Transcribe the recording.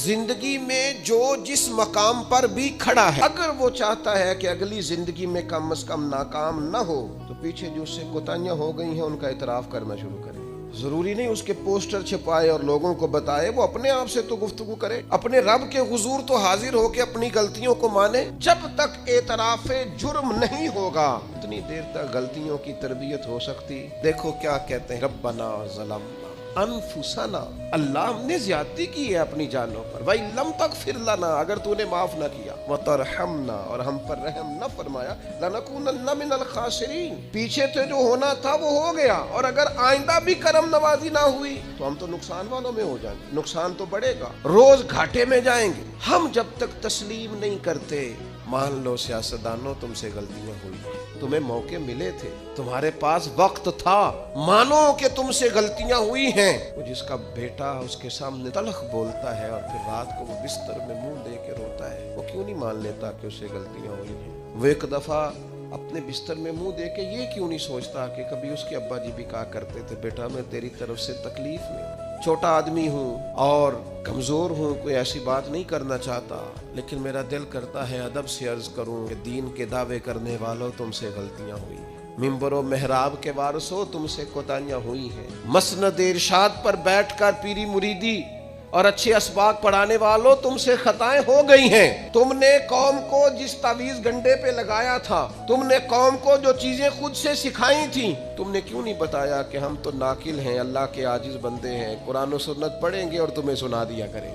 زندگی میں جو جس مقام پر بھی کھڑا ہے، اگر وہ چاہتا ہے کہ اگلی زندگی میں کم از کم ناکام نہ ہو تو پیچھے جو اس سے کوتاہیاں ہو گئی ہیں ان کا اعتراف کرنا شروع کرے۔ ضروری نہیں اس کے پوسٹر چھپائے اور لوگوں کو بتائے، وہ اپنے آپ سے تو گفتگو کرے، اپنے رب کے حضور تو حاضر ہو کے اپنی غلطیوں کو مانے۔ جب تک اعتراف جرم نہیں ہوگا اتنی دیر تک غلطیوں کی تربیت ہو سکتی۔ دیکھو کیا کہتے ہیں، ربنا ظلمنا انفسنا، اللہ ہم نے زیادتی کی ہے اپنی جانوں پر، وَإِن لَمْ تَغْفِرْ لَنَا، اگر تو نے معاف نہ کیا، وَتَرْحَمْنَا، اور ہم پر رحم نہ فرمایا، لَنَكُونَنَّ مِنَ الْخَاسِرِينَ، پیچھے سے جو ہونا تھا وہ ہو گیا، اور اگر آئندہ بھی کرم نوازی نہ ہوئی تو ہم تو نقصان والوں میں ہو جائیں گے، نقصان تو بڑھے گا، روز گھاٹے میں جائیں گے۔ ہم جب تک تسلیم نہیں کرتے، مان لو سیاستدانوں تم سے غلطیاں ہوئی، تمہیں موقع ملے تھے، تمہارے پاس وقت تھا، مانو کہ تم سے غلطیاں ہوئی ہیں۔ وہ جس کا بیٹا اس کے سامنے تلخ بولتا ہے اور پھر رات کو وہ بستر میں منہ دے کے روتا ہے، وہ کیوں نہیں مان لیتا کہ اس سے غلطیاں ہوئی ہیں؟ وہ ایک دفعہ اپنے بستر میں منہ دے کے یہ کیوں نہیں سوچتا کہ کبھی اس کے ابا جی بھی کہا کرتے تھے، بیٹا میں تیری طرف سے تکلیف میں چھوٹا آدمی ہوں اور کمزور ہوں، کوئی ایسی بات نہیں کرنا چاہتا، لیکن میرا دل کرتا ہے ادب سے عرض کروں کہ دین کے دعوے کرنے والوں تم سے غلطیاں ہوئی ہیں، ممبر و محراب کے وارثوں تم سے کوتاہیاں ہوئی ہیں، مسند ارشاد پر بیٹھ کر پیری مریدی اور اچھے اسباق پڑھانے والوں تم سے خطائیں ہو گئی ہیں، تم نے قوم کو جس تعویذ گنڈے پہ لگایا تھا، تم نے قوم کو جو چیزیں خود سے سکھائی تھیں، تم نے کیوں نہیں بتایا کہ ہم تو ناقل ہیں، اللہ کے عاجز بندے ہیں، قرآن و سنت پڑھیں گے اور تمہیں سنا دیا کریں۔